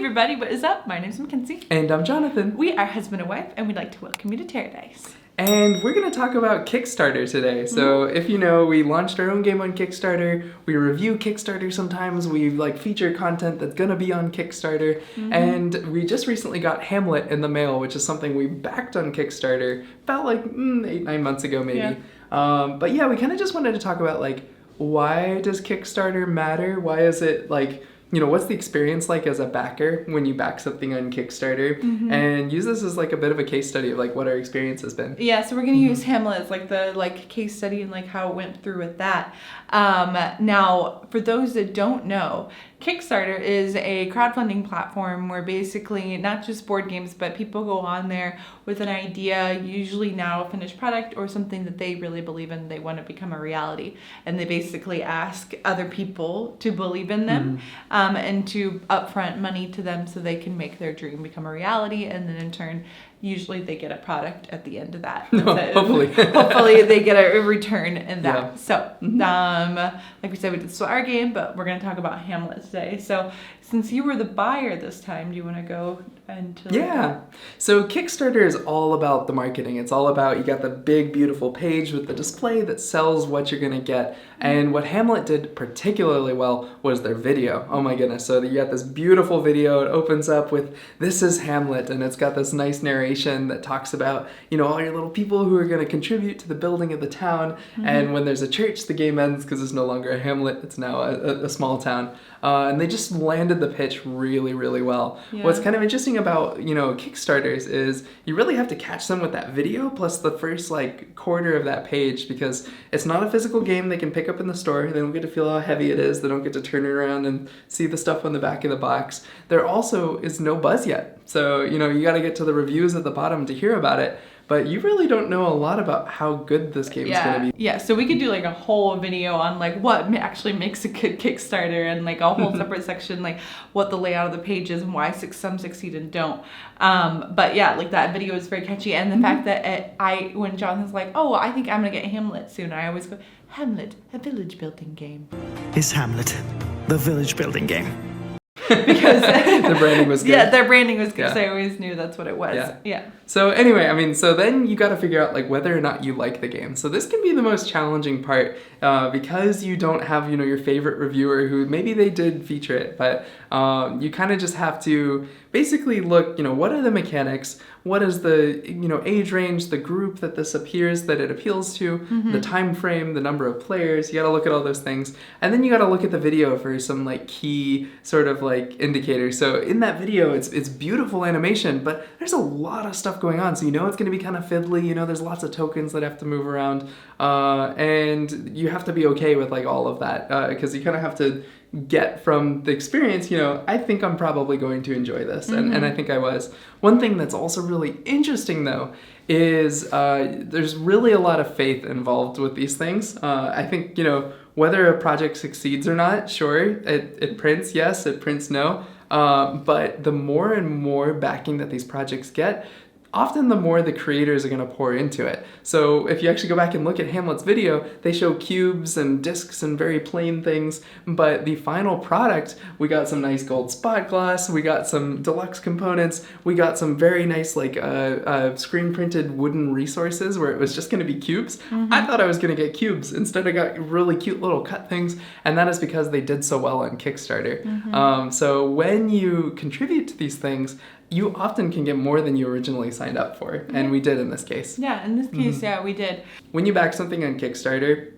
everybody, what is up? My name's Mackenzie. And I'm Jonathan. We are husband and wife, and we'd like to welcome you to TerreDice. And we're going to talk about Kickstarter today. So if you know, we launched our own game on Kickstarter. We review Kickstarter sometimes. We feature content that's going to be on Kickstarter. And we just recently got Hamlet in the mail, which is something we backed on Kickstarter about 8-9 months ago maybe. Yeah. But yeah, we kind of just wanted to talk about why does Kickstarter matter? Why is it what's the experience like as a backer when you back something on Kickstarter? And use this as a bit of a case study of what our experience has been. Yeah, so we're going to use Hamlet as the case study and how it went through with that. Now, for those that don't know, Kickstarter is a crowdfunding platform where basically not just board games, but people go on there with an idea, usually now a finished product or something that they really believe in, they want to become a reality. And they basically ask other people to believe in them and to upfront money to them so they can make their dream become a reality. And then in turn, usually they get a product at the end of that. Hopefully. Hopefully they get a return in that. Yeah. So, like we said, we did this our game, but we're going to talk about Hamlet today. So, since you were the buyer this time, do you want to go into that? So Kickstarter is all about the marketing. It's all about, you got the big, beautiful page with the display that sells what you're going to get. And what Hamlet did particularly well was their video. Oh my goodness. So you got this beautiful video. It opens up with, "This is Hamlet," and it's got this nice narration that talks about, all your little people who are going to contribute to the building of the town. And when there's a church, the game ends because it's no longer a hamlet. It's now a small town. And they just landed the pitch really, really well. Yeah. What's kind of interesting about, Kickstarters is you really have to catch them with that video plus the first quarter of that page, because it's not a physical game they can pick up in the store. They don't get to feel how heavy it is. They don't get to turn it around and see the stuff on the back of the box. There also is no buzz yet. So, you got to get to the reviews at the bottom to hear about it. But you really don't know a lot about how good this game is going to be. Yeah, so we could do a whole video on what actually makes a good Kickstarter, and a whole separate section what the layout of the page is and why some succeed and don't. But yeah, that video is very catchy, and the fact that when Jonathan's oh, I think I'm gonna get Hamlet soon, I always go, Hamlet, a village building game. Is Hamlet the village building game? Because the branding was good. Yeah, their branding was good, Yeah. so I always knew that's what it was. Yeah. So anyway, so then you got to figure out whether or not you like the game. So this can be the most challenging part because you don't have, your favorite reviewer who maybe they did feature it, but you kind of just have to basically look, what are the mechanics? What is the, age range, the group that this appears, that it appeals to, the time frame, the number of players. You got to look at all those things. And then you got to look at the video for some key sort of indicators. So in that video, it's beautiful animation, but there's a lot of stuff going on. So it's going to be kind of fiddly. There's lots of tokens that have to move around. And you have to be okay with all of that because you kind of have to get from the experience, I think I'm probably going to enjoy this. And I think I was. One thing that's also really interesting though is there's really a lot of faith involved with these things. I think, whether a project succeeds or not, sure, it prints yes, it prints no. But the more and more backing that these projects get, often the more the creators are going to pour into it. So if you actually go back and look at Hamlet's video, they show cubes and discs and very plain things, but the final product, we got some nice gold spot glass, we got some deluxe components, we got some very nice screen printed wooden resources where it was just going to be cubes. I thought I was going to get cubes. Instead I got really cute little cut things, and that is because they did so well on Kickstarter. So when you contribute to these things, you often can get more than you originally signed up for. And we did in this case. Yeah, in this case, yeah, we did. When you back something on Kickstarter,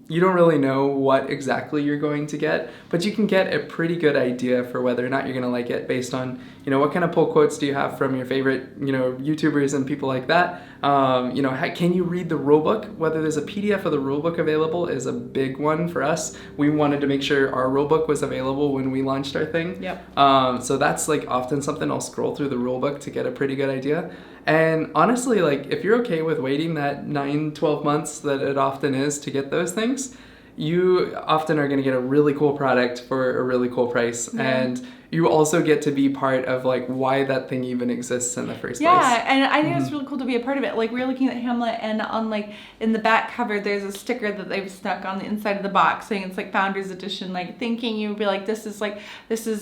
you don't really know what exactly you're going to get, but you can get a pretty good idea for whether or not you're going to like it based on, what kind of pull quotes do you have from your favorite, YouTubers and people like that. Can you read the rulebook? Whether there's a PDF of the rulebook available is a big one for us. We wanted to make sure our rulebook was available when we launched our thing. Yep. So that's often something I'll scroll through the rulebook to get a pretty good idea. And honestly, if you're okay with waiting that 9-12 months that it often is to get those things, you often are going to get a really cool product for a really cool price. Yeah. And you also get to be part of like why that thing even exists in the first place. Yeah, and I think it's really cool to be a part of it. Like we were looking at Hamlet, and on like in the back cover, there's a sticker that they've stuck on the inside of the box saying it's like Founders Edition. Like thinking you would be like, this is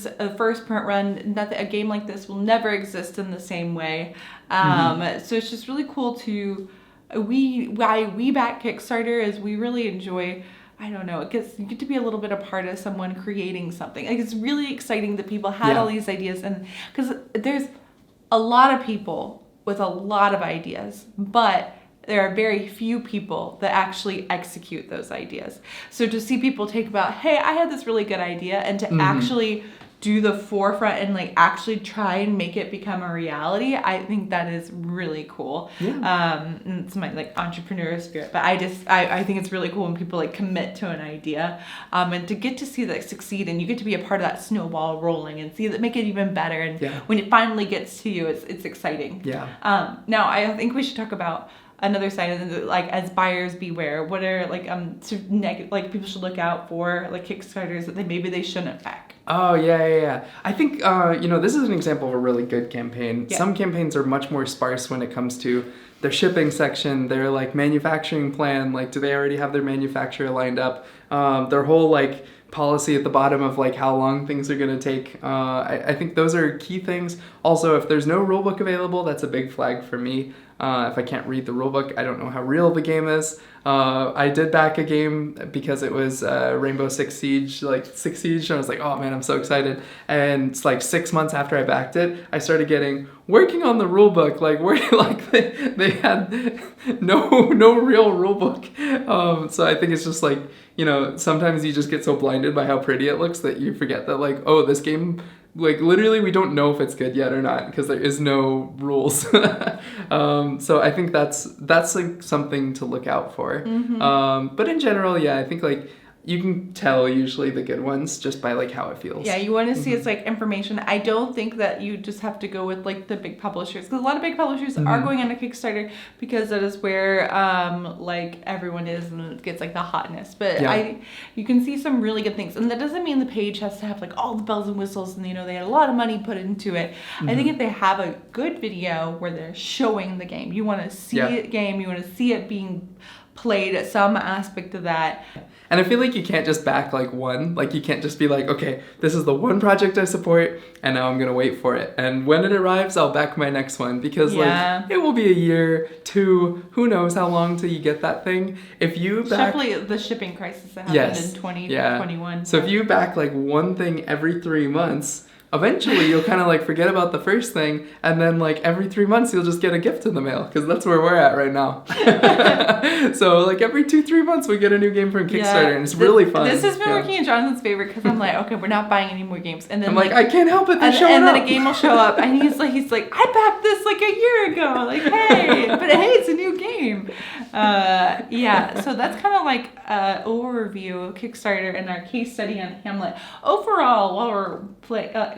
a first print run. Nothing, a game like this will never exist in the same way. So it's just really cool to why we back Kickstarter is we really enjoy. I don't know, you get to be a little bit a part of someone creating something. Like it's really exciting that people had all these ideas, and because there's a lot of people with a lot of ideas, but there are very few people that actually execute those ideas. So to see people take about, hey, I had this really good idea, and to actually do the forefront and like actually try and make it become a reality, I think that is really cool. And it's my like entrepreneur spirit, but I think it's really cool when people like commit to an idea, and to get to see that succeed, and you get to be a part of that snowball rolling and see that make it even better, and when it finally gets to you, it's exciting. Now I think we should talk about another side of it, like as buyers beware. What are like like people should look out for, like Kickstarters that maybe they shouldn't back? Oh, yeah. I think, this is an example of a really good campaign. Yeah. Some campaigns are much more sparse when it comes to their shipping section, their like manufacturing plan, like do they already have their manufacturer lined up, their whole like policy at the bottom of like how long things are going to take. I think those are key things. Also, if there's no rulebook available, that's a big flag for me. If I can't read the rulebook, I don't know how real the game is. I did back a game because it was Rainbow Six Siege, and I was like, oh man, I'm so excited. And it's like 6 months after I backed it, I started working on the rulebook, they had no real rulebook. So I think it's just like, sometimes you just get so blinded by how pretty it looks that you forget that like, oh, this game, like literally we don't know if it's good yet or not because there is no rules. So I think that's like something to look out for. But in general, I think like you can tell usually the good ones just by like how it feels. Yeah, you want to see it's like information. I don't think that you just have to go with like the big publishers, because a lot of big publishers are going on a Kickstarter because that is where like everyone is and it gets like the hotness. But you can see some really good things, and that doesn't mean the page has to have like all the bells and whistles and they had a lot of money put into it. I think if they have a good video where they're showing the game, you want to see it game, you want to see it being played at some aspect of that. And I feel like you can't just back like one. Like you can't just be like, okay, this is the one project I support and now I'm going to wait for it. And when it arrives, I'll back my next one because like it will be a year, 2, who knows how long till you get that thing. If you back... Especially the shipping crisis that happened in 2021. So if you back like one thing every 3 months, eventually you'll kind of like forget about the first thing, and then like every 3 months you'll just get a gift in the mail, because that's where we're at right now. So like every 2-3 months we get a new game from Kickstarter, and it's really fun. This has been working in Jonathan's favor, because I'm like, okay, we're not buying any more games, and then I'm like I can't help it, they're showing and up. then a game will show up, and he's like, I backed this like a year ago, like hey, it's a new game. So that's kind of like an overview of Kickstarter and our case study on Hamlet. Overall, while we're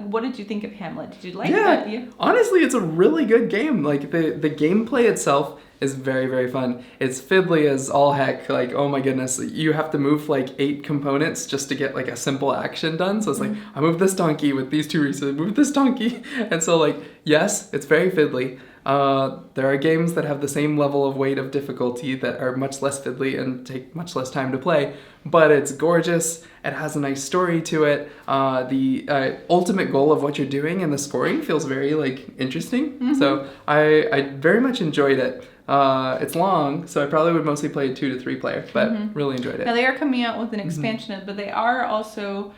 what did you think of Hamlet? Did you like it? Honestly, it's a really good game. Like the gameplay itself is very, very fun. It's fiddly as all heck. Like, oh my goodness, you have to move like 8 components just to get like a simple action done. So it's like, I move this donkey with these 2 resources, move this donkey. And so like, yes, it's very fiddly. There are games that have the same level of weight of difficulty that are much less fiddly and take much less time to play, but it's gorgeous. It has a nice story to it. The ultimate goal of what you're doing and the scoring feels very like interesting. So I very much enjoyed it. It's long, so I probably would mostly play 2 to 3 player, but really enjoyed it. Now they are coming out with an expansion, but they are also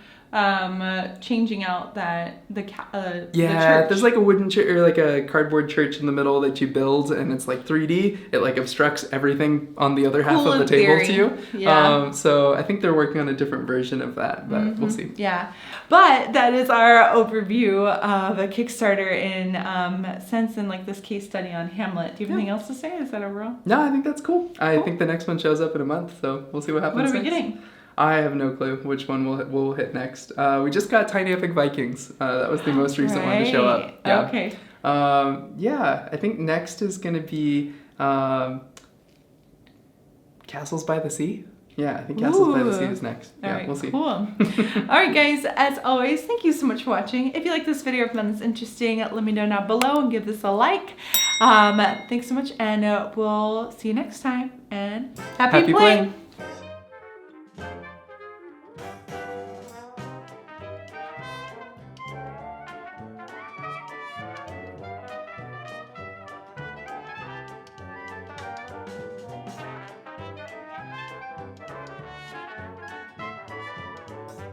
changing out the church. There's like a wooden church or like a cardboard church in the middle that you build, and it's like 3D. It like obstructs everything on the other half of the table to you. So I think they're working on a different version of that, but we'll see. But that is our overview of a Kickstarter in sense in like this case study on Hamlet. Do you have anything else to say? Is that overall? No, I think that's cool. I think the next one shows up in a month, so we'll see what happens. What are we getting? I have no clue which one we'll hit next. We just got Tiny Epic Vikings. That was the most recent one to show up. Okay. I think next is going to be Castles by the Sea. Yeah, I think Castles by the Sea Ooh. is next. All Yeah, right, we'll see. cool. All right, guys, as always, thank you so much for watching. If you like this video or found this interesting, let me know down below and give this a like. Thanks so much, and we'll see you next time. And happy playing!